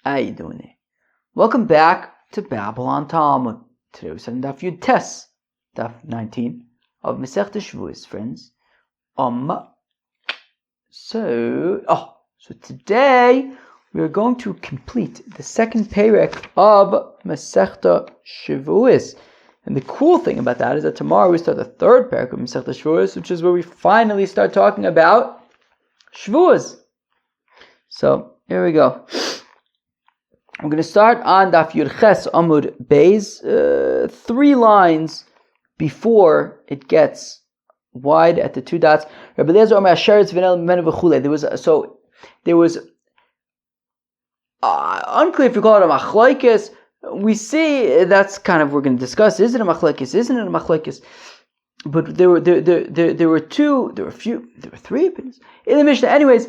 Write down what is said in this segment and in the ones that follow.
How you doing there? Welcome back to Babylon Talmud. Today we're studying Daf Yud Tes, Daf 19 of Masechta Shevuos, friends. So today we are going to complete the second perek of Masechta Shevuos. And the cool thing about that is that tomorrow we start the third perek of Masechta Shevuos, which is where we finally start talking about Shevuos. So here we go. We're going to start on Daf Yud Ches Amud Beis, 3 lines before it gets wide at the 2 dots. Rabbi Eliezer Omer Asheretz V'nel Mimenu V'chulei. There was unclear if you call it a machlokes. We see that's kind of we're going to discuss. Is it a machlokes? Isn't it a machlokes? But there were 3 opinions in the Mishnah. Anyways,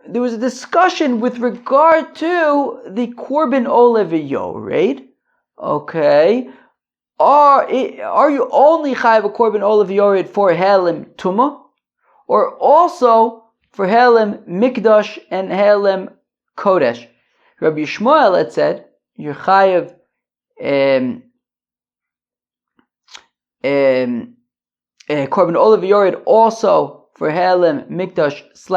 there was a discussion with regard to the Korban Olev Yored. Okay. Are you only chayav a Korban Olev Yored for Helim Tumah? Or also for Helim Mikdash and Helim Kodesh? Rabbi Yishmael had said, you're chayav Korban Olev Yored also for Helim Mikdash /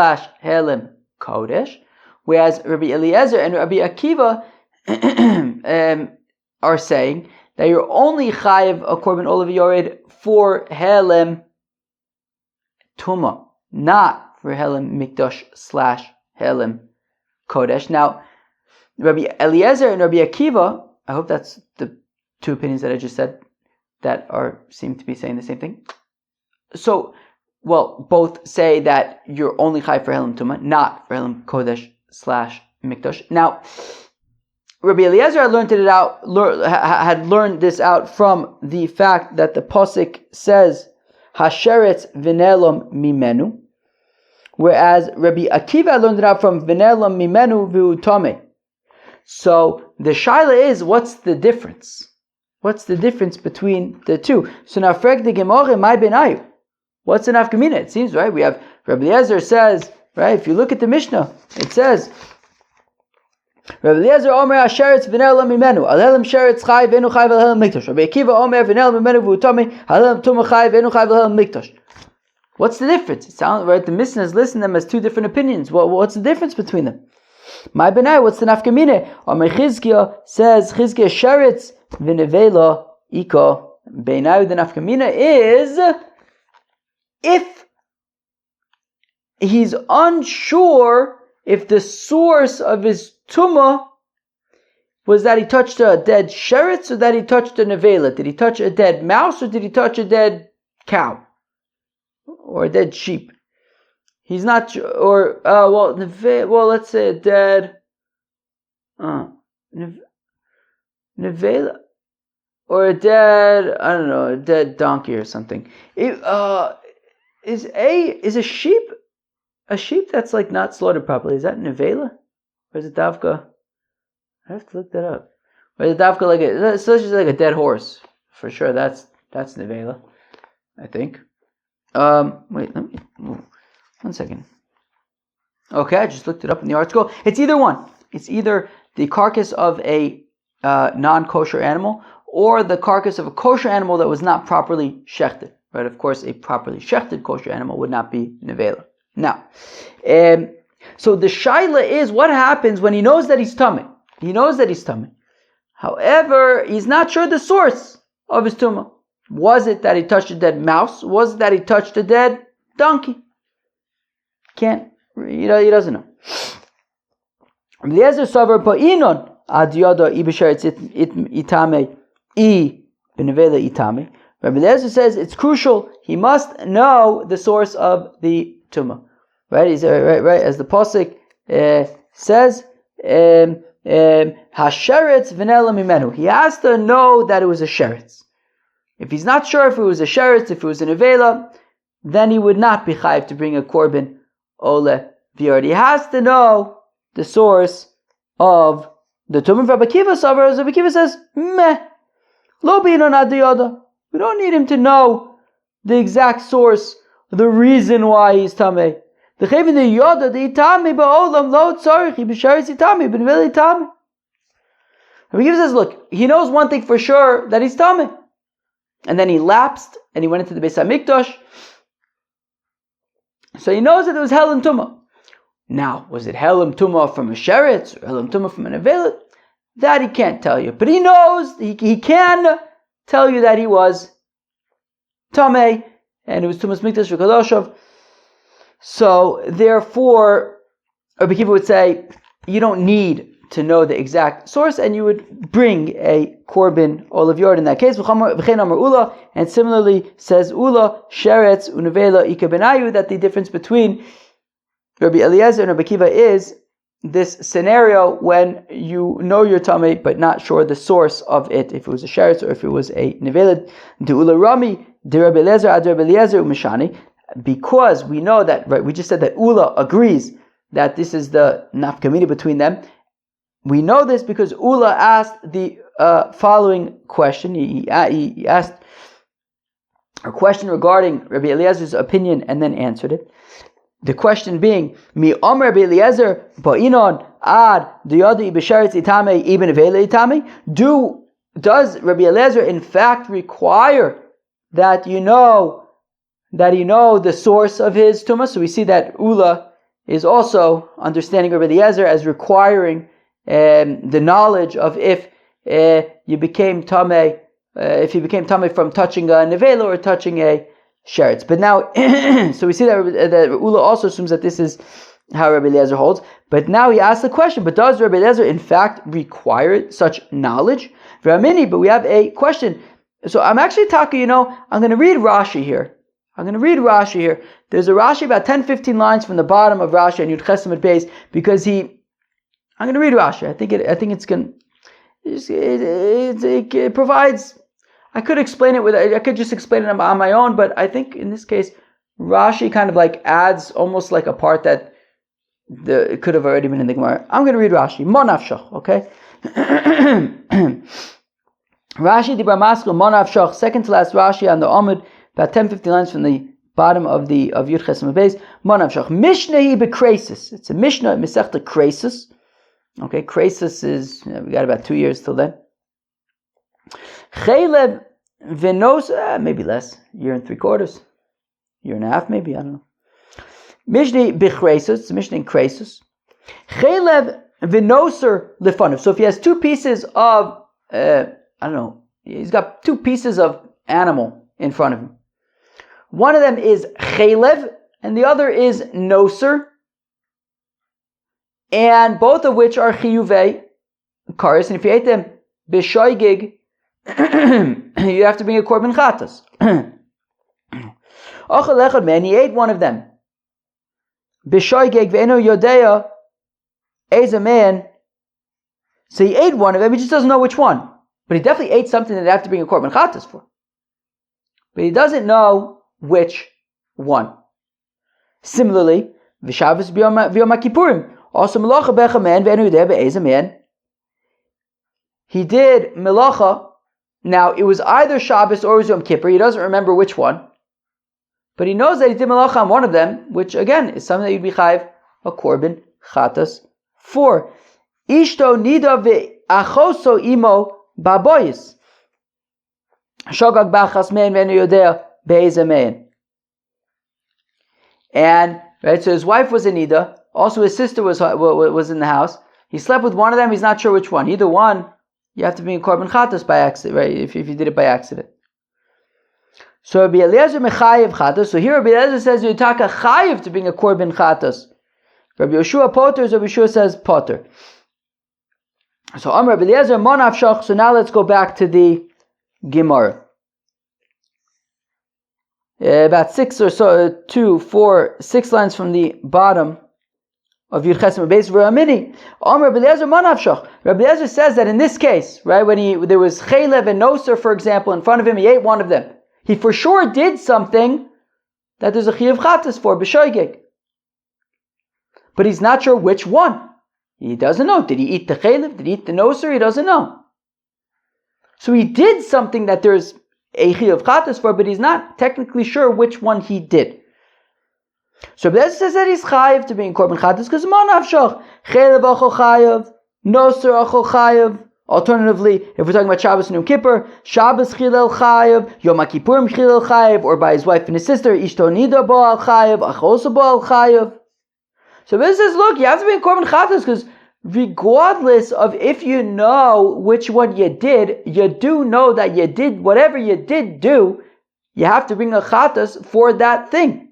Helim Kodesh, whereas Rabbi Eliezer and Rabbi Akiva are saying that you're only chayiv a Korban Olev Yored for Helim Tumah, not for Helim Mikdash / Helim Kodesh. Now, Rabbi Eliezer and Rabbi Akiva, I hope that's the 2 opinions that I just said that seem to be saying the same thing. So, both say that you're only chayiv for Helim Tumah, not for Helim Kodesh / Mikdash. Now, Rabbi Eliezer had learned this out from the fact that the pasuk says Hasheretz V'nelom Mimenu, whereas Rabbi Akiva had learned it out from V'nelom Mimenu V'utame. So the shaila is, what's the difference? What's the difference between the 2? So now, frag the Gemara, my benayu. What's an afkamina? It seems, right? We have Rabbi Eliezer says, right? If you look at the Mishnah, it says, Rabbi Eliezer Omer Asheretz V'nel Mimenu Alhelim Sheretz Chai V'enu Chai V'Alhelim Mikdash. Rabbi Akiva Omer V'nel Mimenu V'utami Alhelim Tumah Chai V'enu Chai V'Alhelim Mikdash. What's the difference? It sounds right. The Mishnah is listing them as 2 different opinions. What's the difference between them? My benai, what's the nafkamina? Omer Chizkiah says Chizkiah Sheretz V'nevela Ika. Benai, the nafkamina is if he's unsure if the source of his tumah was that he touched a dead sheretz or that he touched a nevela. Did he touch a dead mouse or did he touch a dead cow? Or a dead sheep? He's not sure. Or, let's say a dead nevela. Or a dead, I don't know, a dead donkey or something. Is a sheep that's like not slaughtered properly? Is that nevela, or is it davka? I have to look that up. Or is it davka it's just like a dead horse for sure? That's nevela, I think. Wait, let me 1 second. Okay, I just looked it up in the article. It's either one. It's either the carcass of a non-kosher animal or the carcass of a kosher animal that was not properly shechted. Right, of course, a properly shechted kosher animal would not be nevela. Now, so the shaila is what happens when he knows that he's tummy. He knows that he's tummy. However, he's not sure the source of his tumah. Was it that he touched a dead mouse? Was it that he touched a dead donkey? He doesn't know. Eliezer savar pa'inon ad yada ibesheretz itame I benevela itame. Rabbi Eliezer says it's crucial. He must know the source of the tumah, right? Right, as the pasuk says, hasheretz v'nela mimenu. He has to know that it was a sheretz. If he's not sure if it was a sheretz, if it was a nevela, then he would not be chayiv to bring a korban ole v'yard. He has to know the source of the tumah. Rabbi Akiva says, meh, lo b'inon ad yada. We don't need him to know the exact source, the reason why he's tameh. The chayvin the yoda the itami ba'olam lo tzarich b'sharis itami b'neveli itami. Rabbi Akiva says, look, he knows one thing for sure, that he's tameh. And then he lapsed, and he went into the Beis HaMikdash. So he knows that it was Helam Tumah. Now, was it Helam Tumah from a sheretz, or Helam Tumah from an avelet? That he can't tell you. But he knows, he can tell you that he was tameh, and it was Tumas Mikdash v'Kadoshav. So, therefore, Rabbi Akiva would say, you don't need to know the exact source, and you would bring a korban olav yard in that case. And similarly, says Ula, Sheretz, Unavela, Ika Benayu, that the difference between Rabbi Eliezer and Rabbi Akiva is this scenario when you know your tameh, but not sure the source of it, if it was a Sheretz or if it was a Nevela. De Ula Rami, De Rabbi Eliezer, Ad Rabbi Eliezer, Umeshani, because we know that, right, we just said that Ula agrees that this is the nafkamina between them. We know this because Ula asked the following question. He asked a question regarding Rabbi Eliezer's opinion and then answered it. The question being, Mi Omer Rabbi Eliezer ba'inon ad diyadi b'sheretz itame ibn avele itame? Does Rabbi Eliezer in fact require that you know the source of his tumah? So we see that Ula is also understanding Rabbi Eliezer as requiring the knowledge of if you became tameh from touching a nevela or touching a sheretz. But now, so we see that Ula also assumes that this is how Rabbi Eliezer holds. But now he asks the question: but does Rabbi Eliezer in fact require such knowledge? But we have a question. So I'm actually talking. I'm going to read Rashi here. There's a Rashi about 10-15 lines from the bottom of Rashi and Yud Chesed Beis, because I'm going to read Rashi. I think it's going. It provides. I could explain it I could just explain it on my own, but I think in this case, Rashi kind of like adds almost like a part that it could have already been in the Gemara. I'm going to read Rashi. Monafshach, okay? Rashi Dibra Maskul Monafshach, second to last Rashi on the Amud, about 10-15 lines from the bottom of Yud Chesed Beis. Monafshach Mishnah Bekresis. It's a Mishnah Masechta Kresis. Okay, Kresis is, we got about 2 years till then. Chaylev Venos, maybe less, 1 3/4, 1.5 years, maybe, I don't know. Mishnah Bechresis, it's a Mishnah in Kresis. Chaylev Venoser Lefanov. So if he has two pieces of, he's got two pieces of animal in front of him. One of them is Chaylev, and the other is Noser. And both of which are chiyuvei kares, and if you ate them b'shoigig, you have to bring a korban chatas. Ochel echad man, he ate one of them. B'shoigig ve'eno yodeya ez a man. So he ate one of them, he just doesn't know which one. But he definitely ate something that they have to bring a korban chatas for. But he doesn't know which one. Similarly, v'shavos v'yom kippurim. Also, melacha becha man ve'enu yodeh be'ez man. He did melacha. Now, it was either Shabbos or it was Yom Kippur. He doesn't remember which one. But he knows that he did melacha on one of them, which again is something that you'd be chayiv a korban chatas for. Ishto nida ve'achoso imo baboyis. Shogag bachas man ve'enu yodeh be'ez man. And, right, so his wife was a nida. Also, his sister was in the house. He slept with one of them. He's not sure which one. Either one, you have to be in korban chatas by accident, right? If you did it by accident. So Rabbi Eliezer mechayev chatas. So here Rabbi Eliezer says you taka chayev to bring a korban chatas. Rabbi Yeshua poter. Rabbi Yeshua says poter. So Rabbi Eliezer monafshach. So now let's go back to the Gemara. About 6 or so, 2, 4, 6 lines from the bottom of Yud Chesed Beis v'Ramini. Rabbi Eliezer manavshach. Rabbi Eliezer says that in this case, right, when there was Chaylev and Noser, for example, in front of him, he ate one of them. He for sure did something that there's a chiyuv chatas for b'shoigeg, but he's not sure which one. He doesn't know. Did he eat the Chaylev? Did he eat the Noser? He doesn't know. So he did something that there's a chiyuv chatas for, but he's not technically sure which one he did. So Rabbi Eliezer says that he's chayiv to be in korban chatas because manavshach chaylev achol chayiv, noser achol chayiv, Alternatively, if we're talking about Shabbos and Yom Kippur, Shabbos Chilel Chayev, Yom Kippurim Chilel Chayev, or by his wife and his sister, Ishto Nida Baal Chayev, Achosa Baal Chayev. So this says, look, you have to be a Korban Chatas because regardless of if you know which one you did, you do know that you did whatever you did do, you have to bring a Chatas for that thing.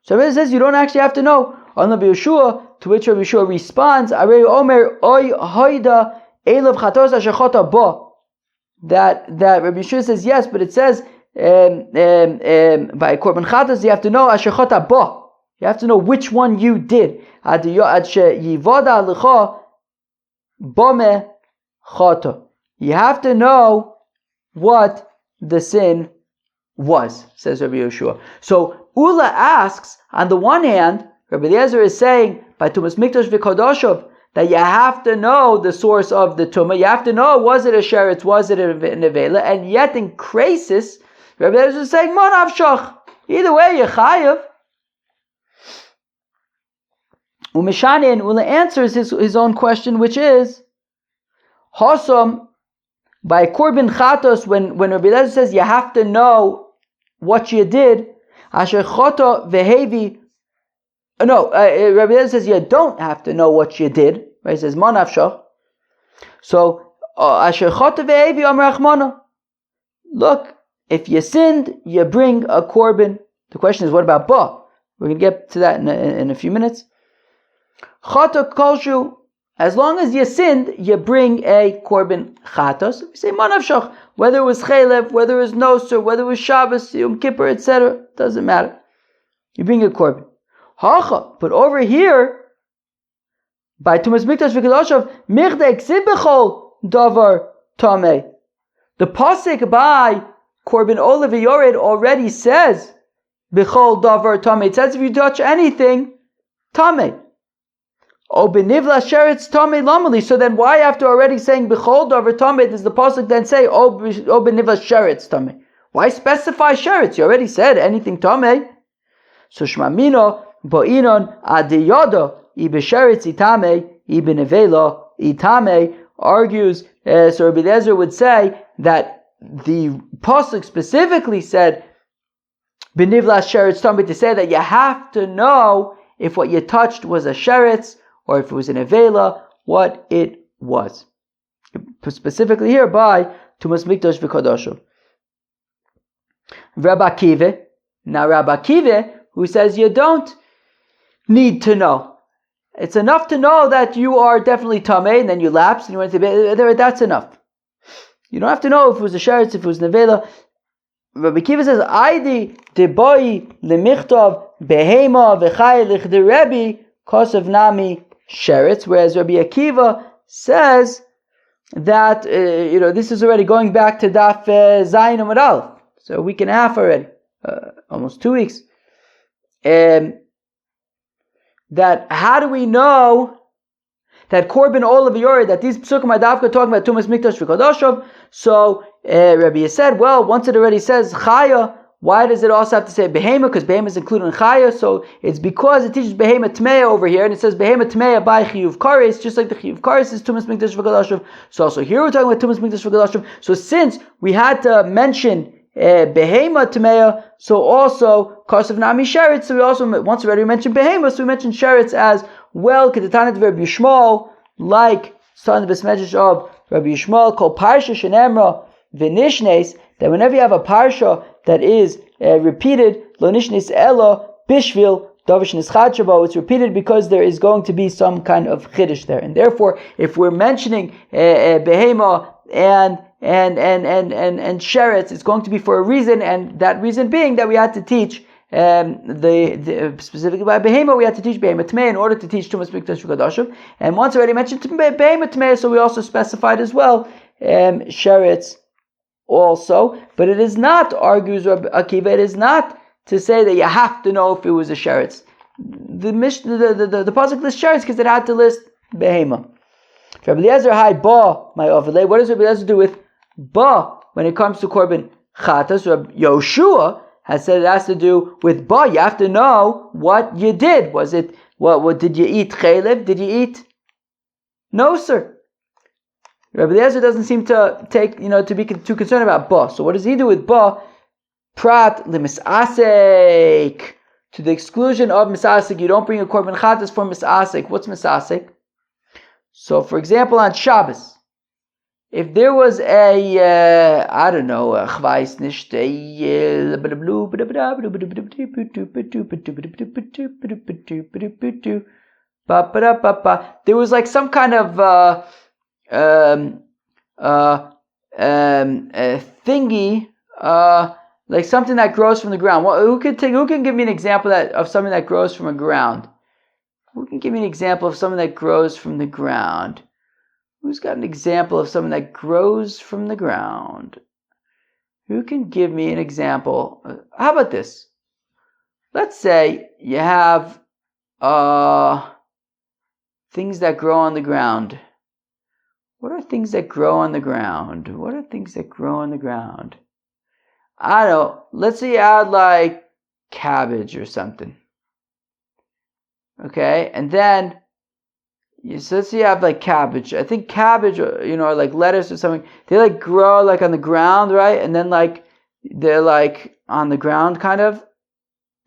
So this says you don't actually have to know. On Rabbi Yeshua, to which Rabbi Yeshua responds, Arei Omer Oy Hoida Elav Chatos Ashachota Bo. That Rabbi Yeshua says yes, but it says by Korban Chatas you have to know Ashachota Bo. You have to know which one you did. Ad Yivoda Lecha Bome Chata. You have to know what the sin was, says Rabbi Yeshua. So Ula asks, on the one hand, Rabbi Eliezer is saying by Tumas Mikdash V'Kodoshav that you have to know the source of the tumah. You have to know, was it a sheretz, was it a nevela, and yet in Krasis, Rabbi Eliezer is saying Mon Avshach. Either way, you're chayav. Umishani, and Ula answers his own question, which is Hosam by Korban Chatos. When Rabbi Eliezer says you have to know what you did, Asher Chota Vehevi. No, Rabbi Eliezer says you don't have to know what you did. Right? He says Mon Avshach. So Asher Chota Vehevi Amar Achmana. Look, if you sinned, you bring a korban. The question is, what about ba? We're going to get to that in a few minutes. Chata kolshu, as long as you sinned, you bring a korban chatos. We say man avshach, whether it was chaylev, whether it was noser, whether it was Shabbos, Yom Kippur, etc. Doesn't matter. You bring a korban. Hacha, but over here, by Tumas Mikdash V'Kedoshav, Mirdek Sibechol Davar Tameh. The pasuk by Korban Olav Yored already says Bechol Davar Tameh. It says if you touch anything, Tameh. O benivla sheretz tamei lamali. So then, why after already saying bechol davar tamei does the pasuk then say O benivla sheretz tamei? Why specify sheretz? You already said anything tamei. So shmamino bo'inon adiyada ibesheretz itamei ibenevela itamei argues. So Rabbi Eliezer would say that the pasuk specifically said benivla sheretz tamei to say that you have to know if what you touched was a sheretz, or if it was an avela, what it was. Specifically here by Tumas Mikdash V'Kodoshav. Rabbi Akiva. Now Rabbi Akiva, who says you don't need to know. It's enough to know that you are definitely tamei, and then you lapse, and you went to bed. That's enough. You don't have to know if it was a sheretz, if it was an avela. Rabbi Akiva says, Aidi deboi lemichtov behema v'chay lichdi Rebbe kosav nami sheretz, whereas Rabbi Akiva says that this is already going back to Daf Zayin Amud Aleph, so a week and a half already, almost 2 weeks. That how do we know that Korban Olav Yored, that these psukim are talking about Tumas Mikdash V'Kodoshav? So Rabbi said, well, once it already says Chaya, why does it also have to say Behema? Because Behema is included in Chaya, so it's because it teaches Behema Tmeya over here, and it says Behema Tmeya by Chiyuv Kares, just like the Chiyuv Kares is Tumas Mikdash V'Kodoshav. So also here we're talking about Tumas Mikdash V'Kodoshav. So since we had to mention Behema Tmeya, so also Kosav Nami Sheretz, so we also, once already mentioned Behema, so we mentioned Sheretz as well, Kedetanit Rabbi Yishmael, like starting the Besmedrash of Rabbi Yishmael, called Parsha Shenemra V'Nishnes, that whenever you have a Parsha that is repeated, Lo Nishnes Ela Bishvil Davish Nischad Shabo, it's repeated because there is going to be some kind of Chiddush there, and therefore, if we're mentioning Behema and Sheretz, it's going to be for a reason, and that reason being that we had to teach specifically by Behema, we had to teach Behema Tmei in order to teach Tumas Mikdash V'Kodoshav. And once already mentioned Behema Tmei, so we also specified as well Sheretz also. But it is not, argues Rabbi Akiva, it is not to say that you have to know if it was a Sheretz. The pasuk lists Sheretz because it had to list Behema. Rabbi Eliezer Hai Ba my overlay. What does Rabbi Eliezer do with Ba when it comes to Korban Chatas? Rabbi Yoshua has said it has to do with ba. You have to know what you did. Was it what did you eat chaylev? Did you eat noser? Rabbi Eliezer doesn't seem to to be too concerned about ba. So what does he do with ba? Prat limisasek, to the exclusion of misasek. You don't bring a korban chatas for misasek. What's misasek? So, for example, on Shabbos, if there was a I don't know, a chvais nicht, there was like some kind of thingy, like something that grows from the ground. Who can give me an example of something that grows from a ground? Who can give me an example of something that grows from the ground? Who's got an example of something that grows from the ground? Who can give me an example? How about this? Let's say you have things that grow on the ground. What are things that grow on the ground? What are things that grow on the ground? I don't know. Let's say you add like cabbage or something. Okay, and then let's say you have like cabbage. I think cabbage, or like lettuce or something. They like grow like on the ground, right? And then like they're like on the ground kind of,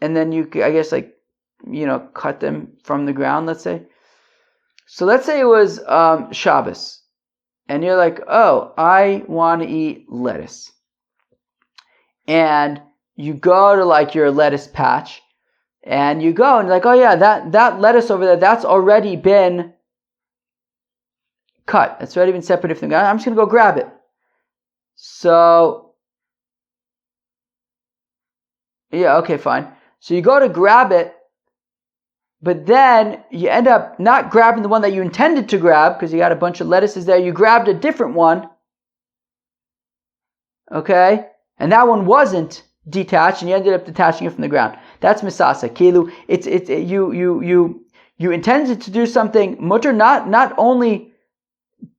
and then you, I guess, like cut them from the ground. Let's say. So let's say it was Shabbos, and you're like, oh, I want to eat lettuce, and you go to like your lettuce patch. And you go and you're like, oh yeah, that lettuce over there, that's already been cut. It's already been separated from the ground. I'm just going to go grab it. So, yeah, okay, fine. So you go to grab it, but then you end up not grabbing the one that you intended to grab because you got a bunch of lettuces there. You grabbed a different one. Okay? And that one wasn't detached, and you ended up detaching it from the ground. That's misasa. Kilu, you intended to do something mutter. Not only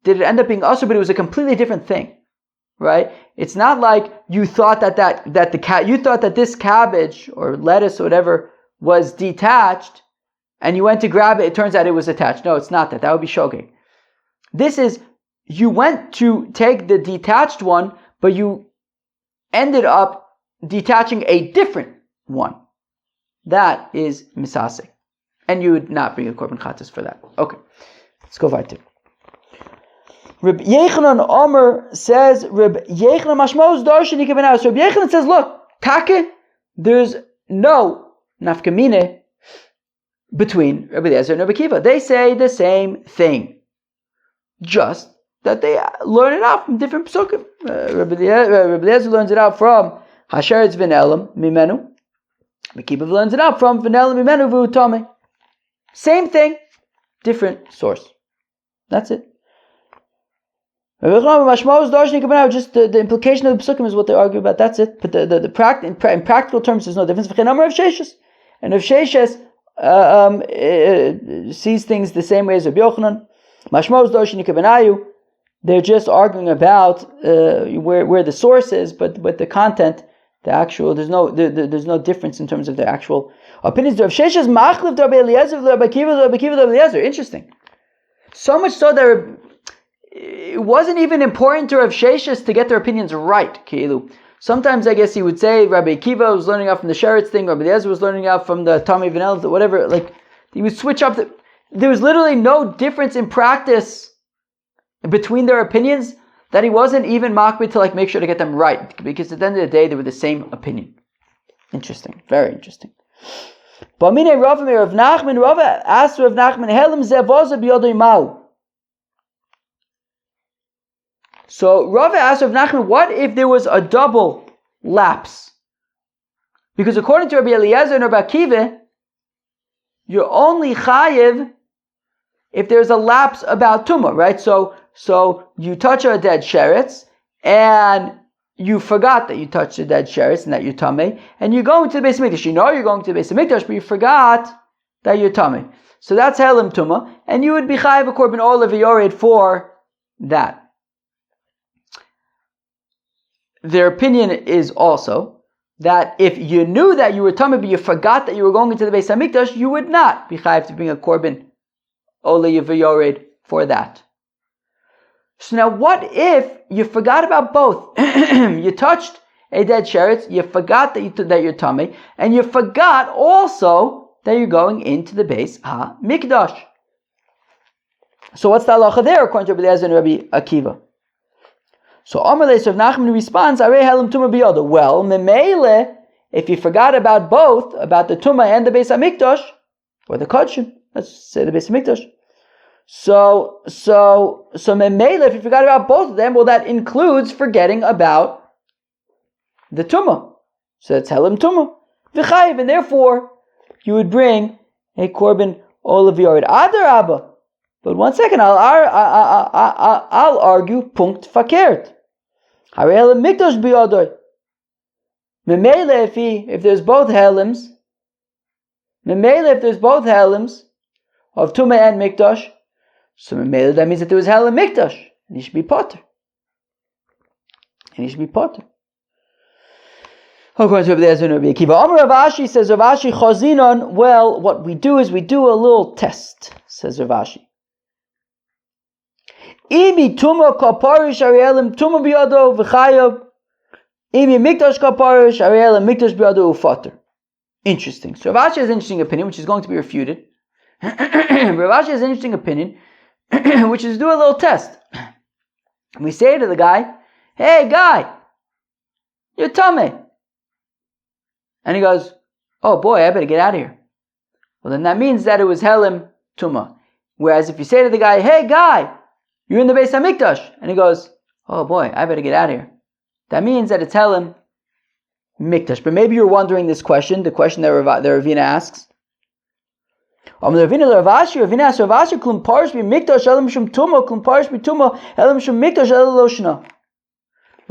did it end up being usher, but it was a completely different thing, right? It's not like you thought you thought that this cabbage or lettuce or whatever was detached, and you went to grab it. It turns out it was attached. No, it's not that. That would be shogeg. This is, you went to take the detached one, but you ended up detaching a different one. That is misasek. And you would not bring a korban chatas for that. Okay, let's go weiter. Reb Yechanan Omer says, Reb Yechanan Mashmos Darshan Yikabenav. So Reb Yechanan says, look, take, there's no nafkamine between Rabbi Eliezer and Rabbi Akiva. They say the same thing. Just that they learn it out from different psukim. Rabbi Eliezer learns it out from Hasheretz V'Nelam Mimenu. Akiva learns it out from V'Nelam Mimenu V'Utame. Same thing, different source. That's it. Just the implication of the psukim is what they argue about. That's it. But in practical terms, there's no difference. And if Sheshes sees things the same way as Rabbi Yochanan, they're just arguing about where the source is, but the content, the actual, there's no difference in terms of the actual opinions. Interesting. So much so that it wasn't even important to Rav Sheshes to get their opinions right. Ki'ilu. Sometimes I guess he would say Rabbi Akiva was learning out from the Sheretz thing, Rabbi Eliezer was learning out from the Tami Vinel, whatever. Like he would switch up. There was literally no difference in practice between their opinions that he wasn't even makbid to like make sure to get them right, because at the end of the day they were the same opinion. Interesting, very interesting. Rav asked Rav Nachman, "Helim zevoza biyodei mau." So Rav asked Rav Nachman, what if there was a double lapse? Because according to Rabbi Eliezer and Rabbi Akiva, you're only chayiv if there's a lapse about tumah, right? So you touch a dead sheretz, and you forgot that you touched a dead sheretz and that you're tameh, and you're going to the Beis Hamikdash. You know you're going to the Beis Hamikdash, but you forgot that you're tameh. So that's helim tumah, and you would be chayiv a korban olav yored for that. Their opinion is also that if you knew that you were tameh but you forgot that you were going into the Beis Hamikdash, you would not be chayiv to bring a korban olav yored for that. So now what if you forgot about both? You touched a dead sheretz, you forgot that you're tamei, and you forgot also that you're going into the base ha-mikdash. So what's the halacha there according to Rabbi Eliezer and Rabbi Akiva? So Amalei Rav Nachman responds, Arei helim tumah biyado. Well, memele, if you forgot about both, about the tumah and the base ha-mikdash, or the kodshim, let's say the base ha-mikdash. So memele, if you forgot about both of them, well, that includes forgetting about the tumah. So that's helim tumah. V'chayiv, and therefore, you would bring a korban olav yored. Adar Abba. But one second, I'll argue punkt fakert. Harei helim mikdash biyadoi. Memele, if there's both helims, of tumah and mikdash, so memele, that means that there was helim mikdash, and he should be potter. According to Rabbi Eliezer and Rabbi Akiva, Amar Rav Ashi says, Rav Ashi chazinon. Well, what we do is we do a little test, says Rav Ashi. Imi tumah kaparish arielim tumah biyado v'chayav. Imi mikdash kaparish arielim mikdash biyado ufater. Interesting. So Rav Ashi has an interesting opinion, which is going to be refuted. Rav Ashi has an interesting opinion, which is do a little test. We say to the guy, "Hey guy, you're tamei." And he goes, "Oh boy, I better get out of here." Well, then that means that it was helim tumah. Whereas if you say to the guy, "Hey guy, you're in the Beis HaMikdash," and he goes, "Oh boy, I better get out of here," that means that it's helim mikdash. But maybe you're wondering this question, the question that Ravina asks. Ravina asks Rav Ashi, "Klum parish bi mikdash helim shum tumah, klum parish bi tumah helim shum mikdash helim lo shna."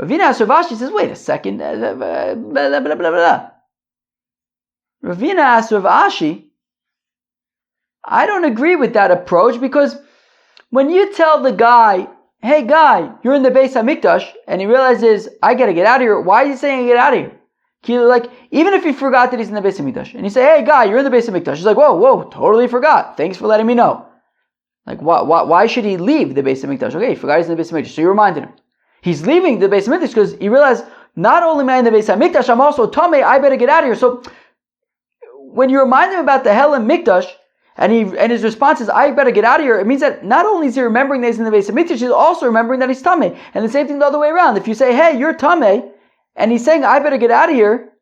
Ravina asks Rav Ashi, says, "Wait a second, blah, blah, blah, blah, blah." Ravina asks Rav Ashi, "I don't agree with that approach, because when you tell the guy, 'Hey guy, you're in the Beis HaMikdash,' and he realizes, 'I gotta get out of here,' why is he saying get out of here?" Like, even if he forgot that he's in the Beis HaMikdash, and you say, "Hey guy, you're in the Beis HaMikdash," he's like, whoa, totally forgot. Thanks for letting me know. Like, why should he leave the Beis HaMikdash? Okay, he forgot he's in the Beis HaMikdash, so you reminded him. He's leaving the Beis HaMikdash because he realized, not only am I in the Beis HaMikdash, I'm also tamei, I better get out of here. So, when you remind him about the helim mikdash, and his response is, "I better get out of here," it means that not only is he remembering that he's in the Beis HaMikdash, he's also remembering that he's tamei. And the same thing the other way around. If you say, "Hey, you're tamei," and he's saying, "I better get out of here,"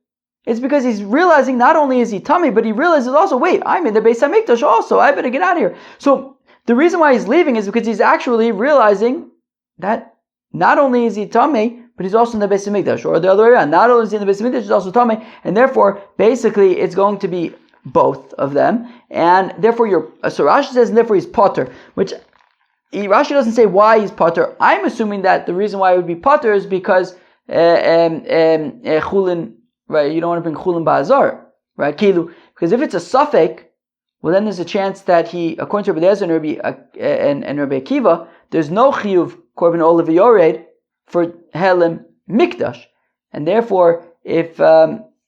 it's because he's realizing not only is he tamei, but he realizes also, wait, I'm in the Beis HaMikdash also, I better get out of here. So the reason why he's leaving is because he's actually realizing that not only is he tamei, but he's also in the Beis HaMikdash, or the other way around. Not only is he in the Beis HaMikdash, he's also tamei, and therefore, basically, it's going to be both of them, and therefore so Rashi says, and therefore he's potter, which Rashi doesn't say why he's potter. I'm assuming that the reason why it would be potter is because chulin, right? You don't want to bring chulin ba'azar, right? Kilu, because if it's a suffix, well then there's a chance that he, according to Rabbi Eliezer and Rabbi Akiva, there's no chiyuv korban olav yored for helim mikdash, and therefore if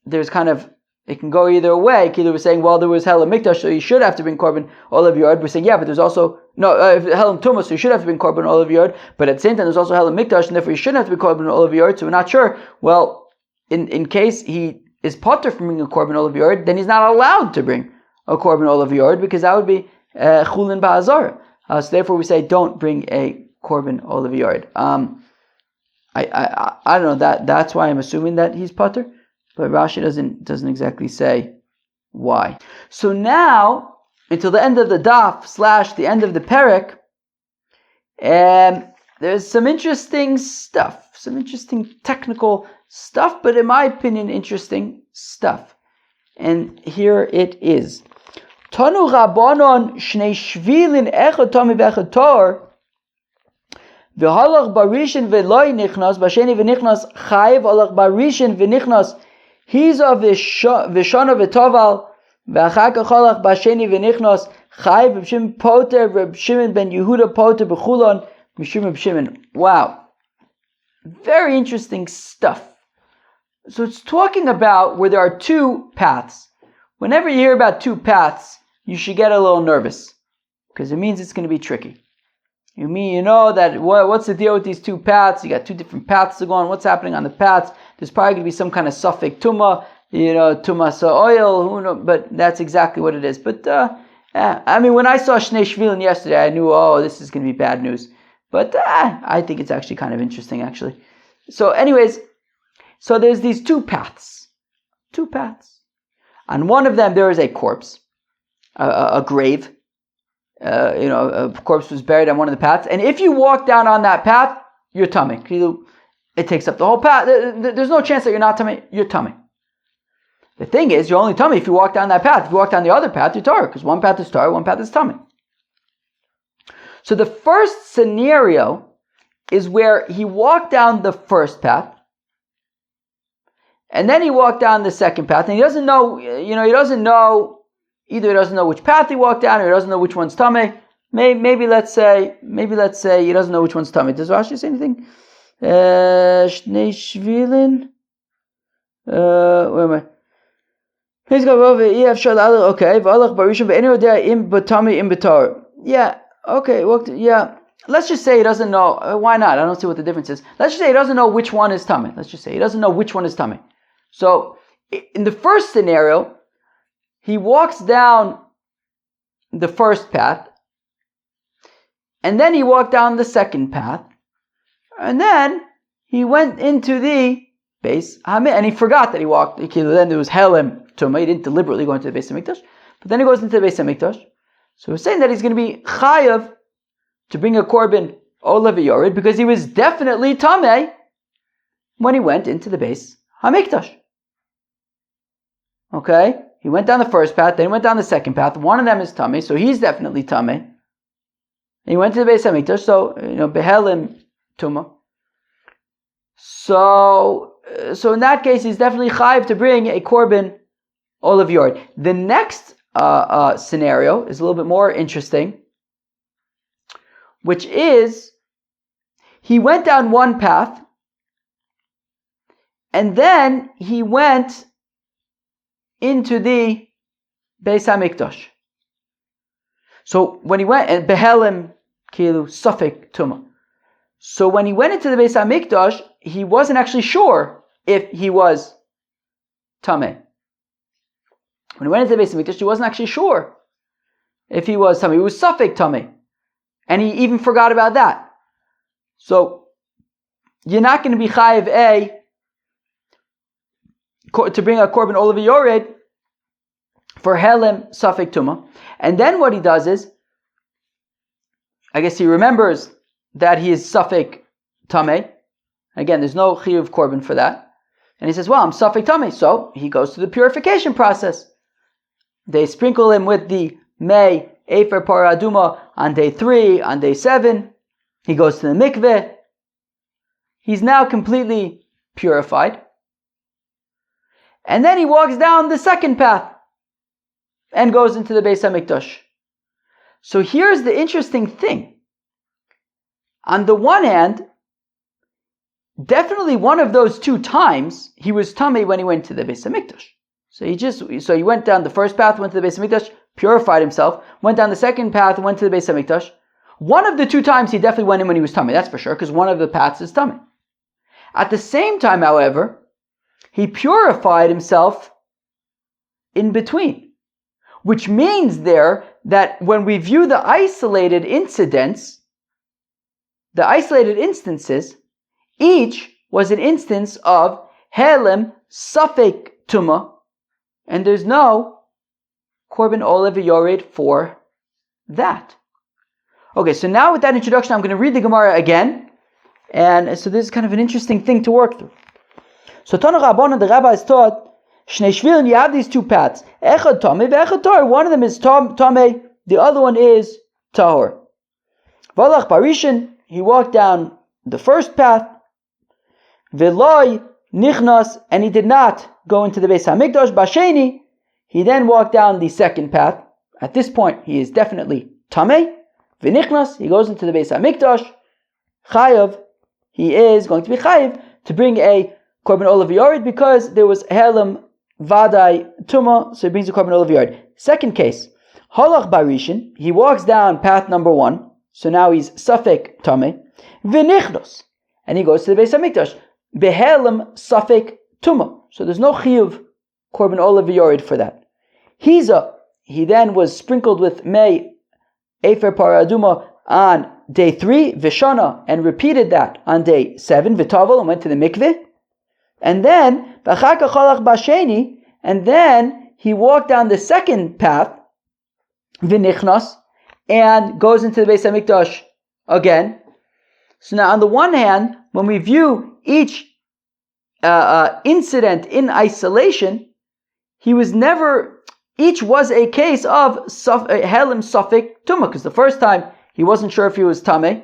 there's kind of, it can go either way. Kilu was saying, well, there was helim mikdash, so you should have to bring korban olav yard. We're saying, yeah, but there's also helim tumah, so you should have to bring korban olav yard. But at the same time, there's also helim mikdash, and therefore you shouldn't have to bring korban olav yard. So we're not sure. Well, in case he is potter from bringing a korban olav yard, then he's not allowed to bring a korban olav yard, because that would be chulin ba'azar. So therefore, we say don't bring a korban olav yard. I don't know, that's why I'm assuming that he's potter. But Rashi doesn't exactly say why. So now, until the end of the daf / the end of the perek, there's some interesting stuff, some interesting technical stuff, but in my opinion, interesting stuff. And here it is. Tanu Rabbanon shnei shvilin echad tami v'echad tor v'halach barishin v'loi nichnas b'sheni v'nichnas chayiv halach barishin v'nichnas. He's of Vishana v'toval v'achak acholach b'sheni v'nichnos chayiv Reb Shimon poter Reb Shimon ben Yehuda poter b'chulon mishum Reb Shimon. Wow, very interesting stuff. So it's talking about where there are two paths. Whenever you hear about two paths, you should get a little nervous, because it means it's going to be tricky. You mean, you know that what's the deal with these two paths? You got two different paths to go on. What's happening on the paths? There's probably going to be some kind of suffix tumah, tumas oil, who knows, but that's exactly what it is. But, I mean, when I saw Shnei Shvilin yesterday, I knew, this is going to be bad news. But I think it's actually kind of interesting, actually. So anyways, so there's these two paths. Two paths. On one of them, there is a corpse, a grave. A corpse was buried on one of the paths. And if you walk down on that path, you're tummy. It takes up the whole path. There's no chance that you're not tummy. You're tummy. The thing is, you're only tummy if you walk down that path. If you walk down the other path, you're Torah. Because one path is Torah, one path is tummy. So the first scenario is where he walked down the first path. And then he walked down the second path. And he doesn't know, either he doesn't know which path he walked down, or he doesn't know which one's tummy. Maybe let's say he doesn't know which one's tummy. Does Rashi say anything? Shnei Shvilin. Where am I? Okay. Yeah. Okay. Well, yeah. Let's just say he doesn't know. Why not? I don't see what the difference is. Let's just say he doesn't know which one is tummy. So, in the first scenario, he walks down the first path, and then he walked down the second path, and then he went into the base Hamikdash, and he forgot that he walked. Then there was Helim Tumah. He didn't deliberately go into the base Hamikdash, but then he goes into the base Hamikdash. So we're saying that he's going to be chayav to bring a korban olav yored because he was definitely tameh when he went into the base Hamikdash. Okay, he went down the first path, then he went down the second path. One of them is tameh, so he's definitely tameh. He went to the base Hamikdash, so behelim tumah. So in that case, he's definitely chayav to bring a korban olav yored. The next scenario is a little bit more interesting, which is he went down one path, and then he went into the Beis HaMikdash. So when he went, and behelim kilu suffik tumah. So when he went into the Beis HaMikdash, he wasn't actually sure if he was tameh. When he went into the Beis HaMikdash, he wasn't actually sure if he was tameh. He was suffik tameh, and he even forgot about that. So you're not going to be chayiv to bring a korban olav yored for helim suffik tumah. And then what he does is, I guess he remembers that he is suffik tameh. Again, there's no chiyuv korban for that. And he says, well, I'm suffik tameh. So he goes through the purification process. They sprinkle him with the mei efer paraduma on day 3, on day 7. He goes to the mikveh. He's now completely purified. And then he walks down the second path and goes into the Beis HaMikdash. So here's the interesting thing. On the one hand, definitely one of those two times he was tamei when he went to the Beis HaMikdash. So he went down the first path, went to the Beis HaMikdash, purified himself, went down the second path, went to the Beis HaMikdash. One of the two times he definitely went in when he was tamei, that's for sure, because one of the paths is tamei. At the same time, however, he purified himself in between, which means there that when we view the isolated instances, each was an instance of helim suffik tumah, and there's no korban olav yored for that. Okay, so now with that introduction, I'm going to read the Gemara again, and so this is kind of an interesting thing to work through. So Tana Rabbanan, the rabbis taught, Shnei Shvilin, you have these two paths. Echad Tameh, ve'echad Tahor. One of them is Tameh, the other one is Tahor. Valach Barishin, he walked down the first path. Ve'loi Nichnas, and he did not go into the Beis HaMikdash. Basheni, he then walked down the second path. At this point, he is definitely Tameh. Ve'nichnas, he goes into the Beis HaMikdash. Chayav, he is going to be Chayav to bring a korban olav yored because there was helim vadai tumah, so he brings a korban olav yored. Second case, halach barishin, he walks down path number 1, So now he's Safek Tameh. V'nichnos. And he goes to the Beis HaMikdash. Behelem Safek Tumah. So there's no Chiyuv Korban Olav Yored for that. He then was sprinkled with Mei Efer Paraduma on day 3, Vishana, and repeated that on day 7, V'tavel, and went to the mikveh. And then, V'chaka Cholach Basheni, and then he walked down the second path, V'nichnas, and goes into the Beis HaMikdash again. So now on the one hand, when we view each incident in isolation, each was a case of Helim Safek Tumah, because the first time he wasn't sure if he was Tameh.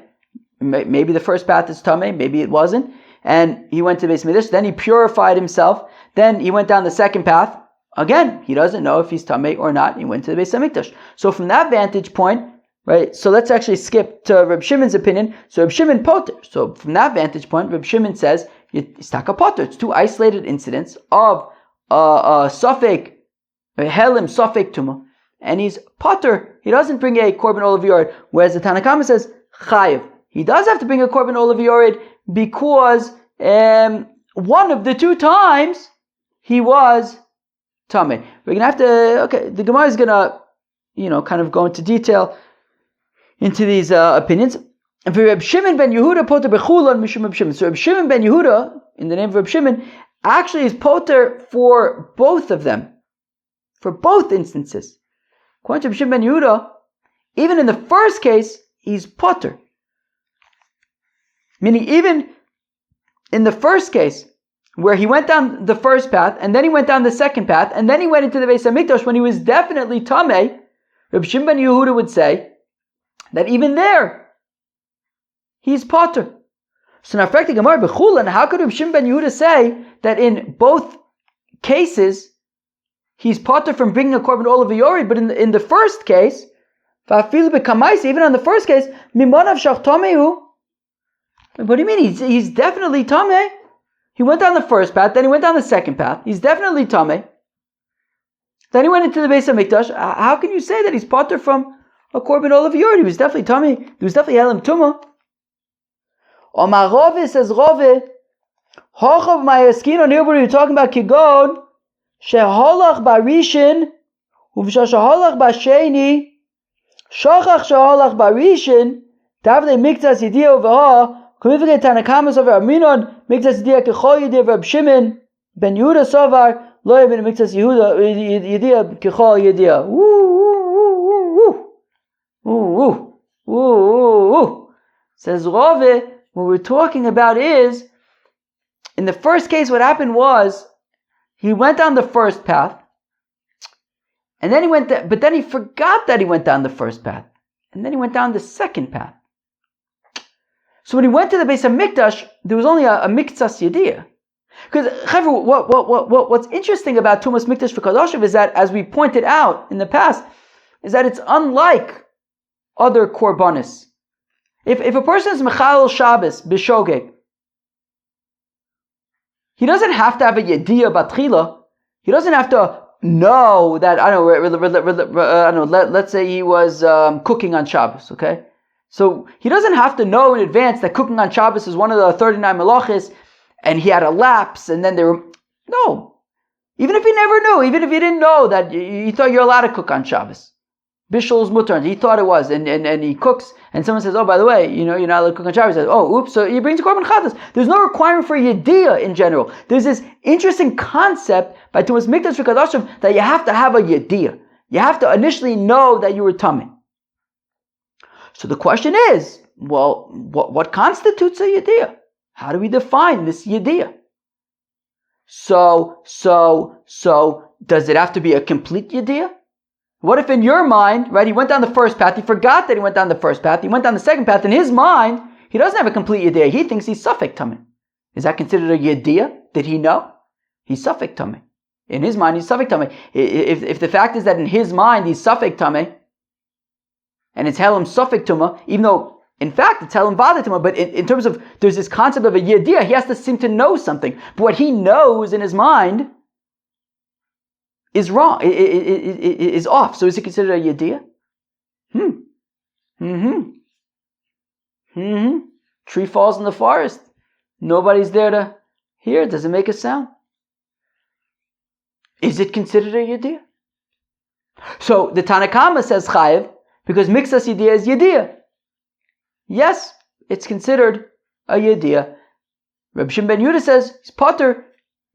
Maybe the first path is Tameh, maybe it wasn't. And he went to Beis Mikdash, then he purified himself, then he went down the second path. Again, he doesn't know if he's Tameh or not, he went to the Beis HaMikdash. So from that vantage point, right, so let's actually skip to Reb Shimon's opinion. So Reb Shimon Poter. So from that vantage point, Reb Shimon says, Istaka Poter. It's two isolated incidents of Safek, Helim Safek Tumah, and he's Poter. He doesn't bring a Korban Olav Yored, whereas the Tanna Kama says Chayiv. He does have to bring a Korban Olav Yored because one of the two times he was Tameh. We're gonna have to. The Gemara is gonna, kind of go into detail into these opinions. And for Reb Shimon ben Yehuda Poter bechulon mishum Reb Shimon. So Reb Shimon ben Yehuda, in the name of Reb Shimon, actually is Poter for both of them, for both instances. According to Reb Shimon ben Yehuda, even in the first case, he's Poter. Meaning, even in the first case, where he went down the first path, and then he went down the second path, and then he went into the Beis HaMikdash when he was definitely Tameh, Reb Shimon ben Yehuda would say that even there, he's Poter. So now, frankly, Gemara b'chulan, how could Reb Shimon ben Yehuda say that in both cases he's Poter from bringing a Korban Olav Yored, but in the first case, even on the first case, mimonav shach tamehu. What do you mean? He's definitely Tameh. He went down the first path, then he went down the second path. He's definitely Tameh. Then he went into the Beis HaMikdash. How can you say that he's Poter from a Korban Olav Yored? He was definitely Tameh. He was definitely Helim Tumah. Omar Rove says Rove, Hochav Mayaskino, near what you're talking about, Kigon, Sheholach Barishin, Uvshashaholach Basheni, Shochach Sheholach Barishin, Davde Miktas Yediyah Uvaha, Kumifike Tanakamas over Aminon, Miktas Yediyah Kechol Yediyah Reb Shimon, Ben Yehuda Sovar, Loya Ben Miktas Yediyah Kechol Yediyah. Says Rove, what we're talking about is, in the first case, what happened was, he went down the first path, and then but then he forgot that he went down the first path, and then he went down the second path. So when he went to the Beis HaMikdash, there was only a Miktsas Yediyah. Because, what's interesting about Tumas Mikdash V'Kadoshev is that, as we pointed out in the past, is that it's unlike other Korbanis. If a person is Mechalel Shabbos, B'Shogeg, he doesn't have to have a Yediyah Batchila. He doesn't have to know that, let's say he was cooking on Shabbos, okay? So he doesn't have to know in advance that cooking on Shabbos is one of the 39 melachos, and he had a lapse, and then no. Even if he never knew, even if he didn't know that you thought you're allowed to cook on Shabbos. Bishul's mutter, he thought it was, and he cooks, and someone says, oh, by the way, you're not allowed to cook on Shabbos. He says, oh, oops, so he brings a Korban Chatas. There's no requirement for Yediyah in general. There's this interesting concept by Tumas Mikdash V'Kadoshev that you have to have a Yediyah. You have to initially know that you were Tameh. So the question is, well, what constitutes a Yediyah? How do we define this Yediyah? So does it have to be a complete Yediyah? What if in your mind, right, he went down the first path, he forgot that he went down the first path, he went down the second path, in his mind, he doesn't have a complete Yediyah, he thinks he's Safek Tameh. Is that considered a Yediyah? Did he know? He's Safek Tameh. In his mind, he's Safek Tameh. If the fact is that in his mind, he's Safek Tameh, and it's Helim Safek Tumah, even though, in fact, it's Helim Vada Tumah, but in terms of, there's this concept of a Yediyah, he has to seem to know something. But what he knows in his mind is wrong, is off. So is it considered a Yediyah? Tree falls in the forest. Nobody's there to hear. Does it make a sound? Is it considered a yediyah? So the Tanakama says chayiv because mixas yediyah is yediyah. Yes, it's considered a yediyah. Reb Shimon ben Yehuda says he's potter.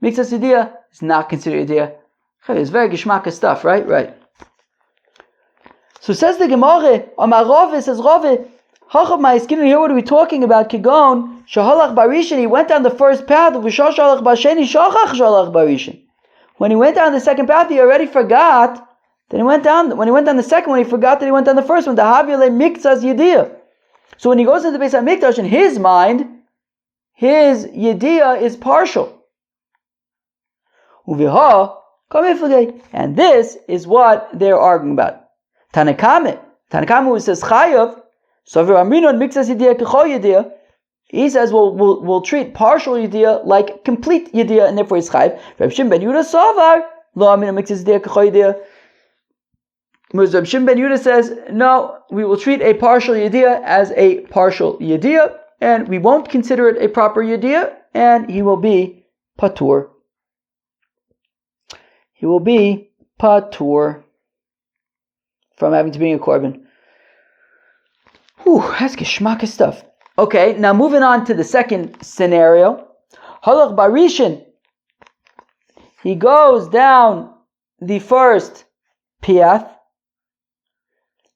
Mixas yediyah is not considered yediyah. It's very geshmaka stuff, right? Right. So says the Gemara, Amar Rove, says Rove, Hachab ma'iskin, here what are we talking about? Kigon, Shahalach barishin, he went down the first path, V'shashalach basheni, Shachach shalach barishin. When he went down the second path, he already forgot. Then when he went down the second one, he forgot that he went down the first one. The Havile Mikzas Yediyah. So when he goes into the Beis HaMikdash, in his mind, his Yediyah is partial. Uviha, and this is what they're arguing about. Tanakame who says Chayav, Savir Amrinon Mikzas Yediyah K'chol Yediyah, he says we'll treat partial Yediyah like complete Yediyah, and therefore it's Chayav. Reb Shimon ben Yehuda Savar, Lo Amrinon Mikzas Yediyah K'chol Yediyah. Reb Shimon ben Yehuda says, no, we will treat a partial Yediyah as a partial Yediyah, and we won't consider it a proper Yediyah, and he will be Patur. He will be Patur from having to be a korban. That's geschmacka stuff. Okay, now moving on to the second scenario. Halach barishin. He goes down the first path.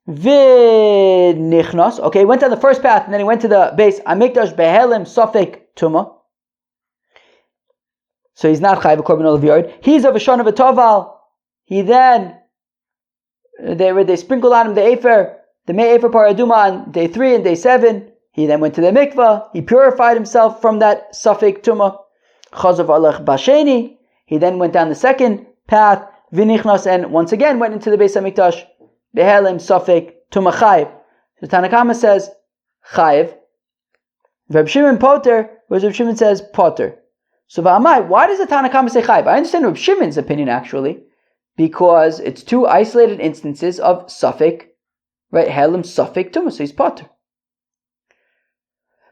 V'nichnos. Okay, he went down the first path and then he went to the base. Amikdash behelim sofek tuma. So he's not chayiv a korban olav yard. He's of a shon of a toval. He then they sprinkled on him the afer, the mei afer paraduma on day 3 and day 7. He then went to the mikvah. He purified himself from that sofek tuma. Chazav alech basheni. He then went down the second path. V'nichnos, and once again went into the Beis HaMikdash. Behelim sofek tuma chayiv. So Tanakama says chayiv. Reb Shimon poter, whereas Reb Shimon says poter. So v'amai, why does the Tanakama say chayiv? I understand Reb Shimon's opinion actually, because it's 2 isolated instances of sofek, right? Helim sofek tuma, so he's poter.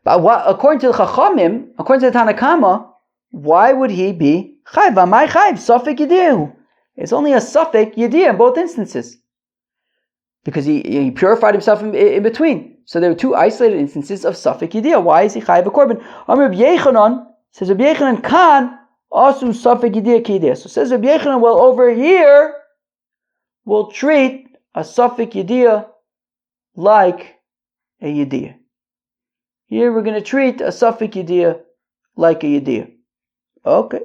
But according to the Chachamim, according to the Tanakama, why would he be chayiv? V'amai chayiv sofek yediyahu. It's only a sofek yediyah in both instances. Because he purified himself in between. So there were 2 isolated instances of sofek yediyah. Why is he chayiv a korban? Reb Yechanan says Reb Yechanan kan asum sofek yediyah k'yediyah. So says Reb Yechanan, well, over here we'll treat a sofek yediyah like a yediyah. Here we're going to treat a sofek yediyah like a yediyah. Okay.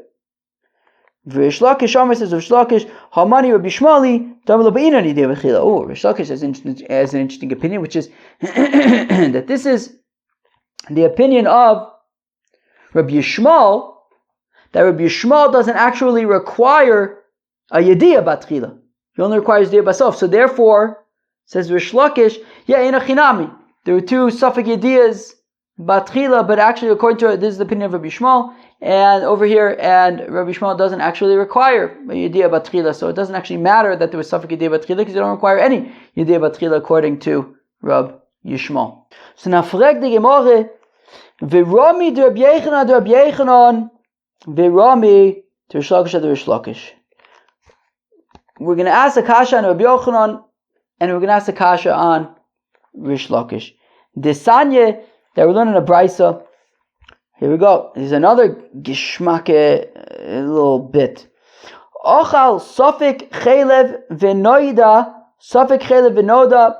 Rish Lakish Amar says Rish Lakish Hamani Rabbi Shmali Damar L'Ba'ina Yediyah V'chila. Oh, Rish Lakish has an interesting opinion, which is that this is the opinion of Rabbi Yishmael, that Rabbi Yishmael doesn't actually require a Yediyah Batchila. He only requires Yediyah Basof. So therefore, says Rish Lakish, Ina Chinami. There were 2 Safek Yediyahs Batchila, but actually according to this is the opinion of Rabbi Yishmael, and over here, and Rabbi Yishmael doesn't actually require a Yediyah Batchila, so it doesn't actually matter that there was Safek Yediyah Batchila, because you don't require any Yediyah Batchila according to Rabbi Yishmael. So now, frag the Gemara, V'rami de Rabbi Yechanan, V'rami de Rish Lakish de Rish Lakish. We're going to ask a kasha on Rabbi Yochanan, and we're going to ask a kasha on Rish Lakish. Desanye, that we're learning a brisa. Here we go. There's another gishmake little bit. Ochal sofik chelev v'noida, sofik chelev v'noda.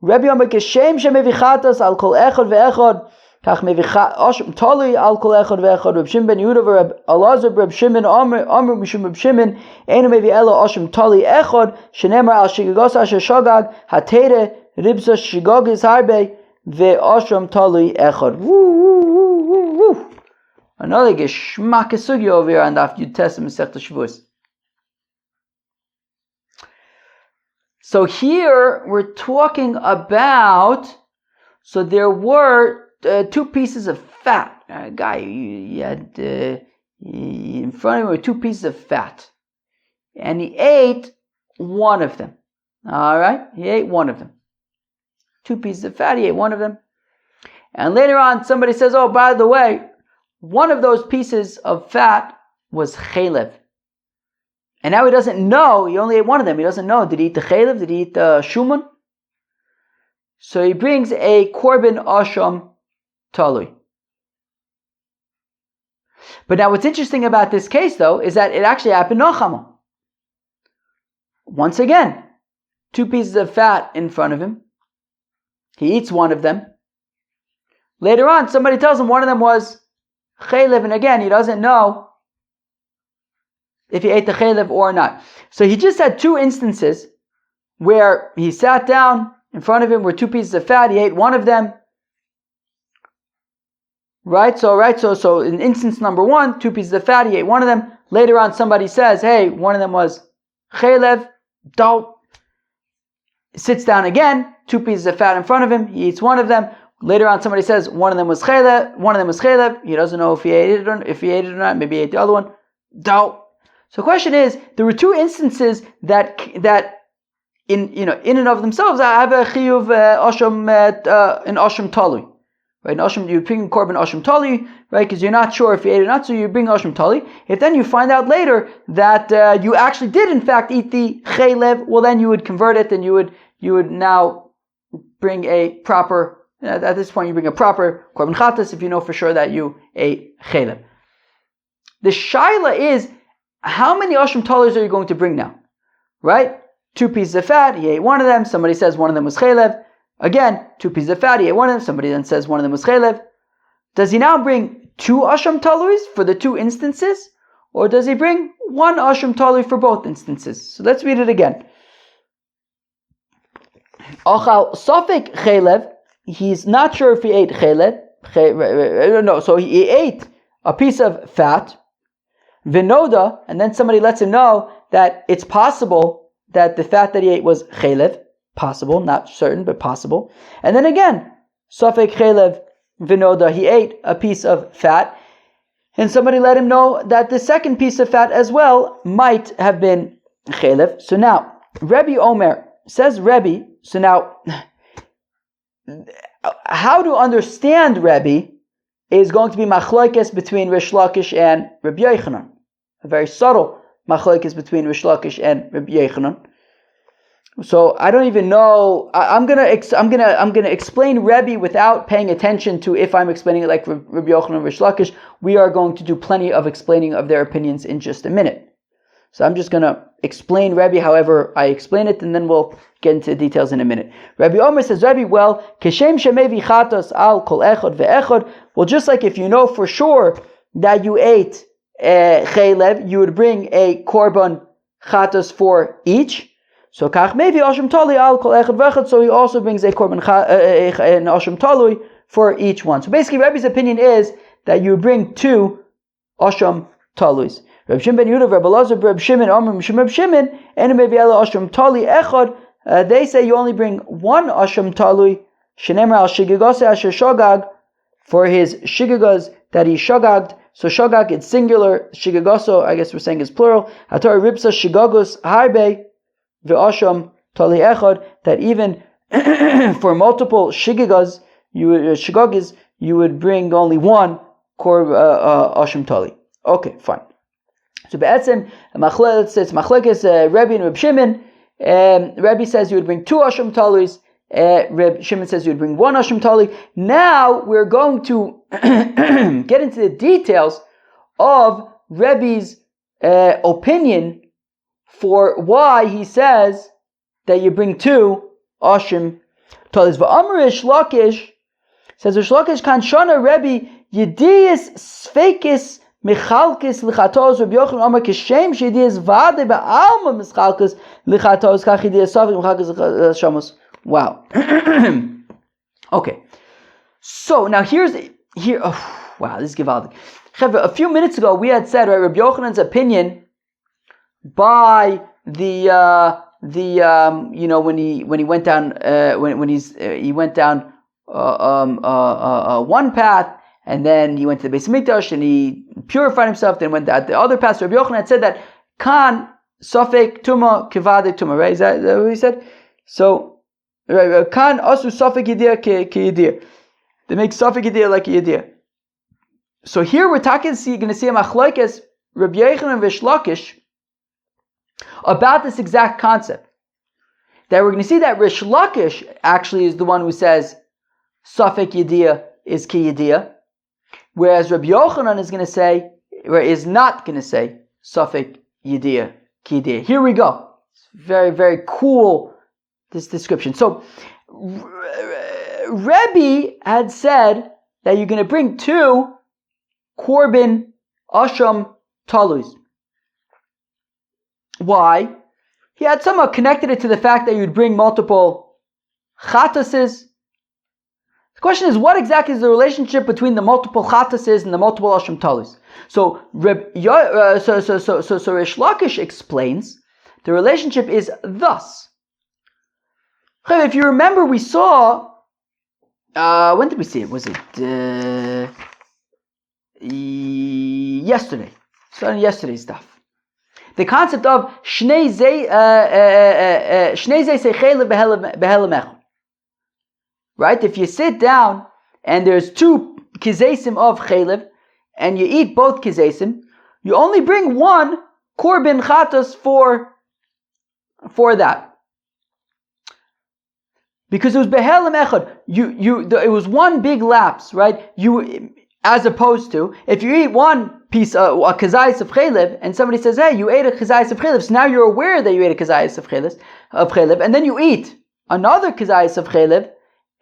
Rabbi Yomer keshem shemevichatas al kol echad ve'echad. Kach mevichat oshim toli al kol echad ve'echad. Reb Shimon ben Yehuda v'Reb Elazar Reb Shimon Amr Mishum Reb Shimon Einu mevi elo oshim toli echad shenemar al shigagos asher shogag hatere ribsa shigagis harbe ve'oshim toli echad. Woo. Another geschmack sugi over here on the Yud Tes Masechta Shevuos. So here we're talking about, so there were 2 pieces of fat. Guy, you had in front of him were 2 pieces of fat, and he ate one of them. All right, he ate one of them. 2 pieces of fat, he ate one of them. And later on, somebody says, oh, by the way, one of those pieces of fat was chaylev. And now he doesn't know, he only ate one of them. He doesn't know, did he eat the chaylev? Did he eat the shuman? So he brings a korban asham talui. But now what's interesting about this case, though, is that it actually happened nochama. Once again, 2 pieces of fat in front of him. He eats one of them. Later on, somebody tells him one of them was chaylev, and again, he doesn't know if he ate the chaylev or not. So he just had 2 instances where he sat down, in front of him were 2 pieces of fat, he ate one of them. So in instance number 1, 2 pieces of fat, he ate one of them. Later on, somebody says, hey, one of them was chaylev, don't. Sits down again, 2 pieces of fat in front of him, he eats one of them. Later on, somebody says one of them was chaylev, he doesn't know if he ate it or not, maybe he ate the other one. Don't. So the question is, there were 2 instances that in and of themselves have a chiyuv in asham talui. Right, in asham, you bring korban asham tali, right? Because you're not sure if you ate it or not, so you bring asham tali. If then you find out later that you actually did in fact eat the chaylev, well then you would convert it, and you would now bring a proper. At this point, you bring a proper korban chatas if you know for sure that you ate chaylev. The shaila is, how many asham talis are you going to bring now? Right, 2 pieces of fat. He ate one of them. Somebody says one of them was chaylev. Again, 2 pieces of fat, he ate one of them. Somebody then says one of them was chaylev. Does he now bring 2 asham taluis for the 2 instances? Or does he bring 1 asham talui for both instances? So let's read it again. Achal safek chaylev, he's not sure if he ate chaylev. No, so he ate a piece of fat. Vinoda, and then somebody lets him know that it's possible that the fat that he ate was chaylev. Possible, not certain, but possible. And then again, safek chaylev vinoda, he ate a piece of fat, and somebody let him know that the second piece of fat as well might have been chaylev. So now, Rebbe Omer says Rebbe. So now, how to understand Rebbe is going to be machlokes between Rish Lakish and Rabbi Yochanan. A very subtle machlokes between Rish Lakish and Rabbi Yochanan. So I don't even know. I'm gonna explain Rebbe without paying attention to if I'm explaining it like Rabbi Yochanan and Rish Lakish. We are going to do plenty of explaining of their opinions in just a minute. So I'm just gonna explain Rebbe however I explain it, and then we'll get into the details in a minute. Rabbi Omer says, Rebbe, well, keshem shemevi chatos al kol echad ve'echad. Well, just like if you know for sure that you ate chaylev, you would bring a korban chatos for each. So kach maybe asham tali al kol echad vechad. So he also brings a korban an asham talui for each one. So basically, Rebbe's opinion is that you bring 2 asham taluis. Reb Shimon ben Yehuda, Reb Elazar, Reb Shimon, Amar Mishum Reb Shimon, and maybe ela asham tali echad. They say you only bring 1 asham talui. Shenemar al shigigase asher shogag, for his shigagas that he shogaged. So shogag, it's singular. Shigagoso, I guess we're saying is plural. Hatar ribsa shigagos harbe. Ve'asham tali echad, that even for multiple shigagas, you would bring only 1 asham tali. Okay, fine. So be'etzem, it's machlekes Rebbe and Reb Shimon. Rebbe says you would bring 2 asham talis. Reb Shimon says you would bring 1 asham tali. Now we're going to get into the details of Rebbe's opinion for why he says that you bring 2 asham talis. V'amar Rish Lakish says Rish Lakish kan shana Rebbe yediyas sfeikis michalkis lichatos. Rabbi Yochanan Amar kishem sheyediyas vade ba'alma michalkis lichatos kach yediyas safik michalkis shamos. Wow. Okay. So now here. Oh, wow, this is givaldic. A few minutes ago we had said, right, Rabbi Yochanan's opinion by the when he went down he went down one path, and then he went to the Beis Hamikdash and he purified himself, then went down the other path. So Rabbi Yochanan had said that kan safek tuma kivade tuma, right? Is that what he said? So kan asu safek yidir ki yidir. They make Safek Yediyah like a Yediyah. So here we're going to see a Machlokes Rabbi Yochanan and Rish Lakish about this exact concept. That we're going to see that Rish Lakish actually is the one who says Safek Yediyah is Ki Yediyah, whereas Rabbi Yochanan is going to say, or is not going to say Safek Yediyah Ki Yediyah. Here we go. It's very, very cool, this description. So Rebbe had said that you're going to bring 2 Korban Asham Talus. Why? He had somehow connected it to the fact that you'd bring multiple Chatases. The question is, what exactly is the relationship between the multiple Chatases and the multiple Asham Talus? So Rish Lakish explains the relationship is thus. If you remember, we saw, when did we see it? Was it yesterday? So yesterday's stuff. The concept of Shnei Zeh Seichelev Behelem Echad. Right? If you sit down and there's 2 kizesim of chelev and you eat both kizesim, you only bring 1 korban chatas for that. Because it was behelem echad. It was one big lapse, right? As opposed to, if you eat one piece, a kazayis of chelev, and somebody says, hey, you ate a kazayis of chelev, so now you're aware that you ate a kazayis of chelev, and then you eat another kazayis of chelev,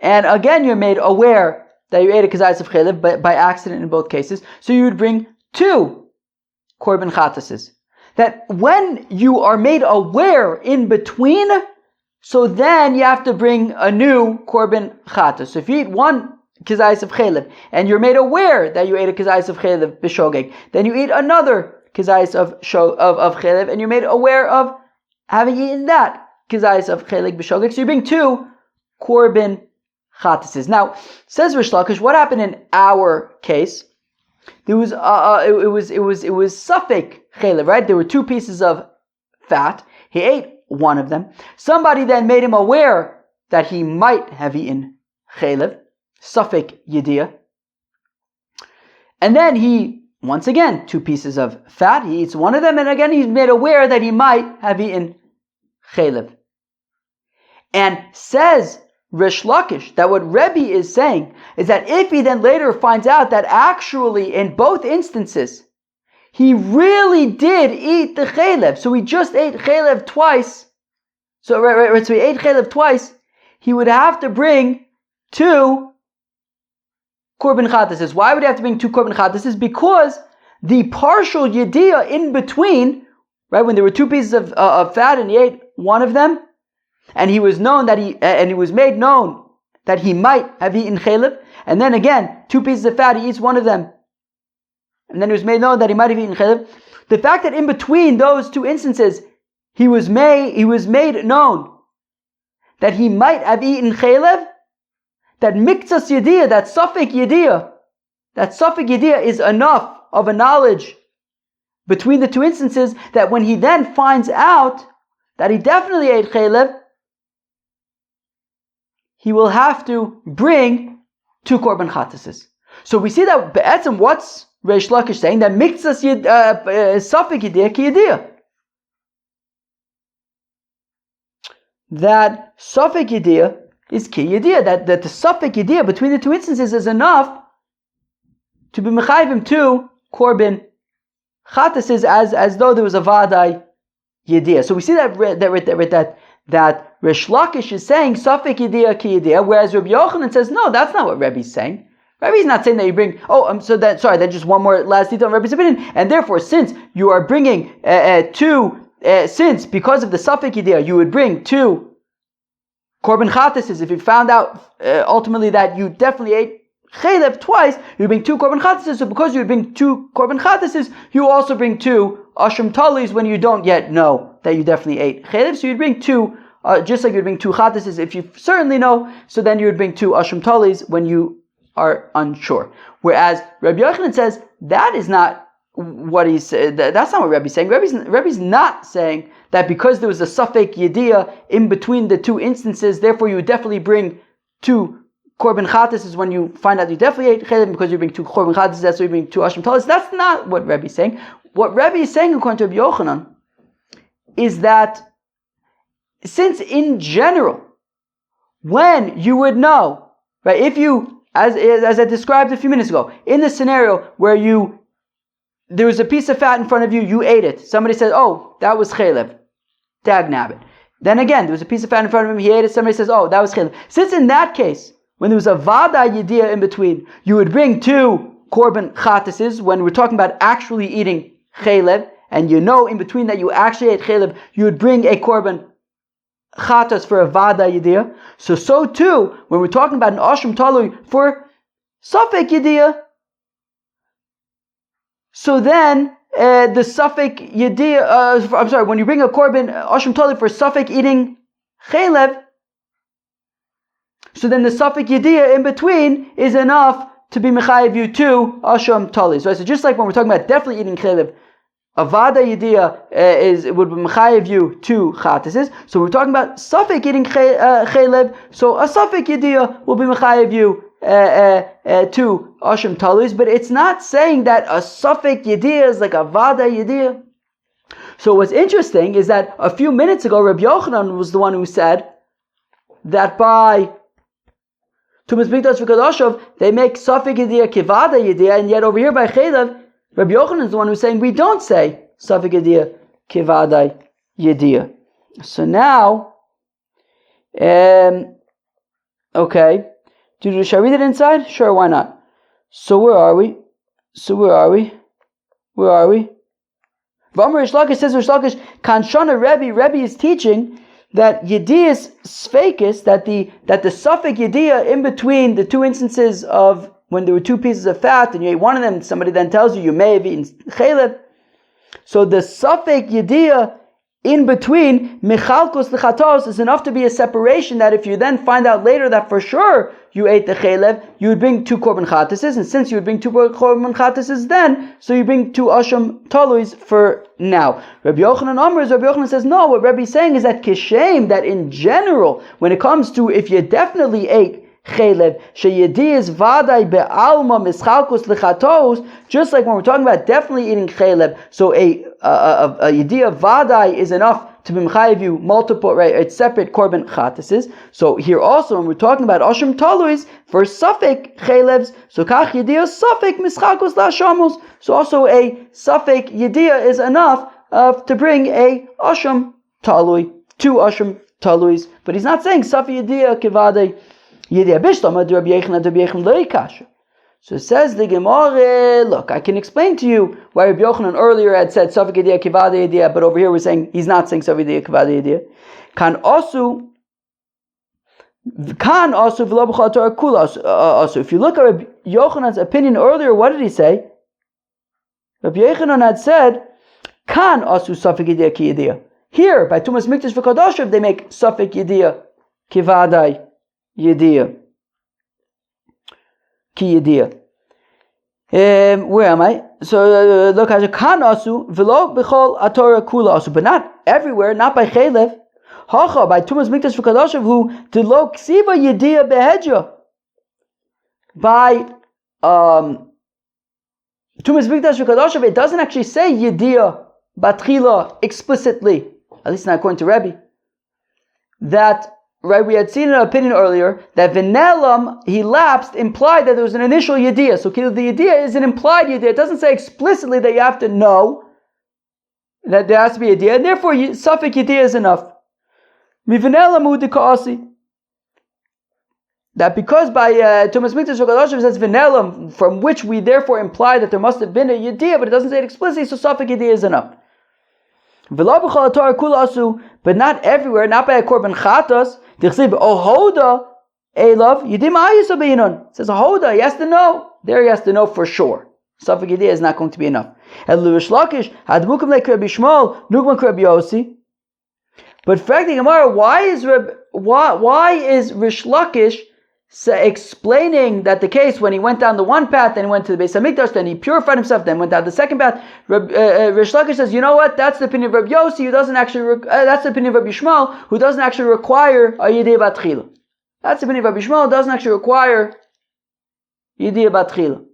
and again you're made aware that you ate a kazayis of chelev, but by accident in both cases, so you would bring 2 korban chatases. That when you are made aware in between, so then you have to bring a new korban chatas. So if you eat one kazayis of chelev, and you're made aware that you ate a kazayis of chelev b'shogeg, then you eat another kazayis of chelev, and you're made aware of having eaten that kazayis of chelev b'shogeg. So you bring 2 korban chatases. Now, says Rish Lakish, what happened in our case? There was it was safek chelev, right? There were 2 pieces of fat. He ate one of them. Somebody then made him aware that he might have eaten chelev, safek yediyah. And then he, once again, 2 pieces of fat. He eats one of them, and again he's made aware that he might have eaten chelev. And says Rish Lakish that what Rebbe is saying is that if he then later finds out that actually in both instances he really did eat the chelev, so he just ate chelev twice, so he ate chelev twice, he would have to bring 2 korban chatases. Why would he have to bring 2 korban chatases? Because the partial yediyah in between, right, when there were 2 pieces of fat and he ate one of them, and he was known that he was made known that he might have eaten chelev, and then again 2 pieces of fat, he eats one of them, and then it was made known that he might have eaten chelev. The fact that in between those 2 instances he was made known that he might have eaten chelev, that miktsas yediyah, that safek yediyah is enough of a knowledge between the 2 instances that when he then finds out that he definitely ate chelev, he will have to bring 2 korban chatases. So we see that be'etzem, what's Reish Lakish saying? That miktsas safek yediyah ki yediyah. That safek yediyah is ki yediyah. That the safek yediyah between the 2 instances is enough to be mechayvim 2 korban chatases as though there was a vadai yediyah. So we see that Rish Lakish is saying safek yediyah ki yediyah, whereas Rabbi Yochanan says no, that's not what Rebbe's saying. Rebbe's not saying that you bring. Then just one more last detail on Rebbe's opinion, and therefore, since you are bringing 2, since because of the safek yediyah, you would bring 2 korban chatases. If you found out ultimately that you definitely ate chelev twice, you bring 2 korban chatases. So because you would bring 2 korban chatases, you also bring 2 asham talis when you don't yet know that you definitely ate chelev. So you'd bring 2, just like you'd bring 2 chatases if you certainly know. So then you would bring 2 asham talis when you are unsure. Whereas Rabbi Yochanan says that is not what he said. That's not what Rebbe's saying. Rebbe's not saying that because there was a safek yediyah in between the 2 instances, therefore you would definitely bring 2 Korban Chatas is when you find out you definitely ate Chaylev because you bring 2 Korban Chatas, that's why you bring 2 Asham Talis. That's not what Rebbe is saying. What Rebbe is saying according to Rabbi Yochanan is that since in general, when you would know, right, if you, as I described a few minutes ago, in the scenario where there was a piece of fat in front of you, you ate it. Somebody says, oh, that was Chaylev. Dag nabbit. Then again, there was a piece of fat in front of him, he ate it, somebody says, oh, that was Chaylev. Since in that case, when there was a Vada Yediyah in between, you would bring 2 Korban Chatases, when we're talking about actually eating Chaylev, and you know in between that you actually ate Chaylev, you would bring a Korban Chatas for a Vada Yediyah. So too, when we're talking about an Asham Talui for Safek Yediyah, so then the Safek Yediyah, when you bring a Korban Asham Talui for Safek eating Chaylev, so then the Safek Yediyah in between is enough to be Mechayev you 2 Asham Talis. Right? So just like when we're talking about definitely eating Chaylev, a Vada Yediyah would be Mechayev you 2 Chatases. So we're talking about Safek eating Chaylev, so a Safek Yediyah will be Mechayev you 2 Asham Talis, but it's not saying that a Safek Yediyah is like a Vada Yediyah. So what's interesting is that a few minutes ago, Rabbi Yochanan was the one who said that by Tumas Mikdash v'Kadoshav, they make Safek Yediyah Kivada Yediyah, and yet over here by Chaylev, Rabbi Yochanan is the one who's saying we don't say Safek Yediyah Kivada Yediyah. So now, okay, shall I read it inside? Sure, why not? So where are we? V'Amar Rish Lakish says, Rish Lakish, Kanshana Rebbe is teaching that Yediyah's Sfeikis, that the Safek Yediyah in between the 2 instances of when there were 2 pieces of fat and you ate one of them, somebody then tells you may have eaten Chaylev. So the Safek Yediyah in between Michalkos L'chatos is enough to be a separation that if you then find out later that for sure you ate the Chaylev, you would bring 2 Korban Chatases, and since you would bring 2 Korban Chatases then, so you bring 2 Asham Taluis for now. Rabbi Yochanan says, no, what Rabbi is saying is that Kishem, that in general, when it comes to if you definitely ate Chaylev, sheyediyas vaday be'alma mischalkus lechatos, just like when we're talking about definitely eating Chaylev, so a yediyah vaday is enough to be mechayev you multiple, right? It's separate korban chatases. So here also, when we're talking about asham taluis for safek Chaylevs, so kach yediyah safek mischalkus la'ashamos. So also a safek yediyah is enough to bring a asham talui, 2 asham taluis. But he's not saying safek yediyah kevadei. So it says the Gemara, look, I can explain to you why Rabbi Yochanan earlier had said Safek Yediyah Kivada Yediyah, but over here we're saying he's not saying Safek Yediyah Kivada Yediyah. Also, if you look at Rabbi Yochanan's opinion earlier, what did he say? Rabbi Yochanan had said, Kan also Safek Yediyah Ki Yediyah. Here, by Tumas Mikdash v'Kodoshev, they make Safek Yediyah Kivada Yediyah. Ki Yediyah. Where am I? So look, Kan asu v'lo b'chol atorah kula asu, but not everywhere, not by Chaylev. Hacha by Tumas Mikdash v'Kodoshev who delo ksiva Yediyah behedja. By Tumas Mikdash v'Kodoshev, it doesn't actually say Yediyah batchila explicitly, at least not according to Rebbe. That. Right, we had seen an opinion earlier that Vinelam, he lapsed, implied that there was an initial Yediyah. So the Yediyah is an implied Yediyah. It doesn't say explicitly that you have to know that there has to be a Yediyah, and therefore Safek Yediyah is enough. That because by Tumas Mikdash v'Kodoshev says Vinelam, from which we therefore imply that there must have been a Yediyah, but it doesn't say it explicitly, so Safek Yediyah is enough. But not everywhere, not by a korban chatas. It says ahoda, he has to know. There he has to know for sure. Safek Yediyah is not going to be enough. But frankly, Gemara, why is Rish Lakish explaining that the case when he went down the one path, then he went to the Beis Hamikdash, then he purified himself, then went down the second path? Rish Lakish says, you know what? That's the opinion of Rabbi Yossi, who doesn't actually. That's the opinion of Rabbi Shmuel, who doesn't actually require a Yediyah Batchila. That's the opinion of Rabbi Yishmael. It doesn't actually require Yediyah Batchila.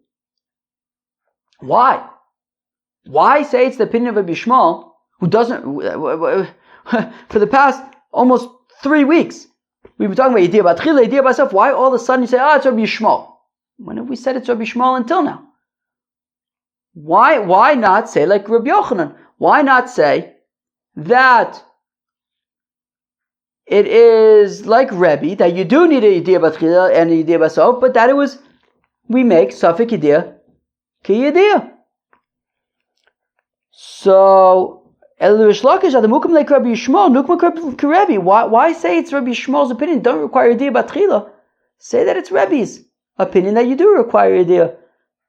Why? Why say it's the opinion of Rabbi Yishmael, who doesn't, for the past almost 3 weeks, we've been talking about Yediyah Batchila, Yediyah Basaf. Why all of a sudden you say, it's Rabbi Yishmael? When have we said it's Rabbi Yishmael until now? Why not say like Rabbi Yochanan? Why not say that it is like Rebbe, that you do need a Yediyah Batchila and a Yediyah Basaf, but that we make Safik Yediyah Ki Yediyah. So, why say it's Rabbi Yishmael's opinion? Don't require Yediyah Batchila. Say that it's Rebbe's opinion that you do require Yediyah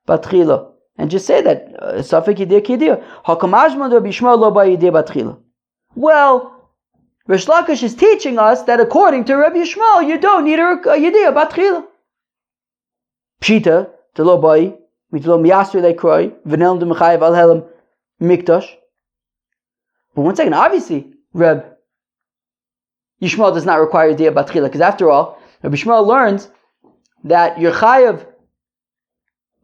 Batchila. And just say that Safek Yediyah Ki Yediyah. Hakamashman Rabbi Yishmael lo ba Yediyah Batchila. Well, Rish Lakish is teaching us that according to Rabbi Yishmael, you don't need a Yediyah Batchila. Pshita, to lo bai, mitlo miyasri lekroi, v'nelm de mechayev al helem mikdash. But one second, obviously, Reb Yishmael does not require Yediyah Batchila, because after all, Rabbi Yishmael learns that you're chayev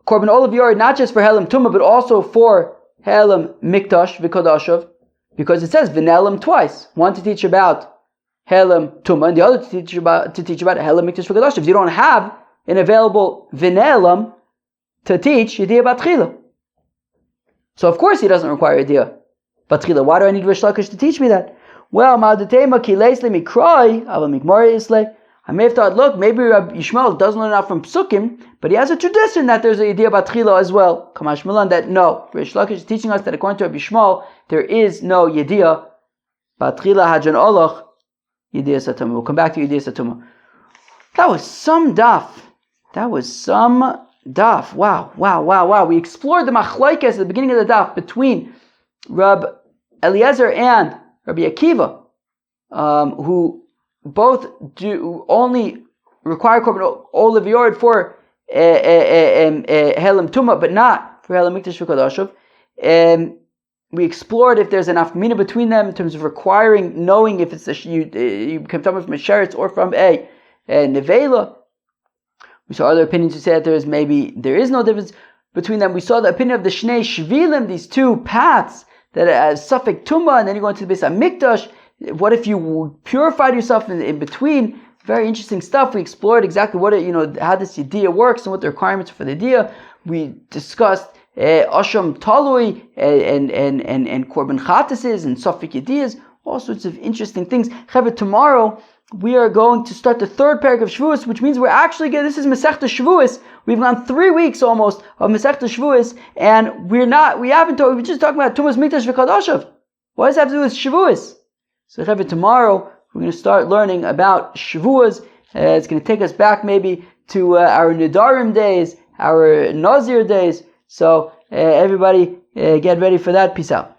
Korban Olav Yored not just for Helem Tumah, but also for Helem Mikdash v'Kodashav, because it says V'Nelem twice. One to teach about Helem Tumah, and the other to teach about Helem Mikdash v'Kodashav. You don't have an available V'Nelem to teach Yediyah Batchila. So of course he doesn't require Yediyah Batchila. Why do I need Rish Lakish to teach me that? Well, Ma'adetema ki leisle mikroi, ava mikmori isle. I may have thought, look, maybe Rabbi Yishmael doesn't learn out from Psukim, but he has a tradition that there's a Yediyah Batchila as well. Kamash Milan, that no. Rish Lakish is teaching us that according to Rabbi Yishmael, there is no Yediyah Batchila Hajan Olach, Yediyah Satuma. We'll come back to Yediyah Satuma. That was some daf. Wow. We explored the machlokes at the beginning of the daf between Rab Eliezer and Rabbi Akiva, who both do only require Korban Olav Yored for Helem Tumah, but not for Helem Mikdash v'Kodashav. We explored if there's an afkamina between them in terms of requiring, knowing if it's you can come from a sheretz or from a nevela. We saw other opinions who said that there is no difference between them. We saw the opinion of the Shnei Shvilim, these two paths that are Safek Tumah, and then you go into the Beis HaMikdash. What if you purified yourself in between? Very interesting stuff. We explored exactly how this Yediyah works and what the requirements for the Yediyah. We discussed Asham Talui and Korban Chatases and Safek Yediyahs, all sorts of interesting things. Chaver, tomorrow we are going to start the third parak of Shevuos, which means we're actually this is Masechta Shevuos. We've gone 3 weeks almost of Masechta Shevuos, and we're just talking about Tumas Mikdash v'Kodashav. What does that have to do with Shevuos? So tomorrow we're going to start learning about Shevuos. It's going to take us back maybe to our Nidarim days, our Nazir days. So everybody get ready for that. Peace out.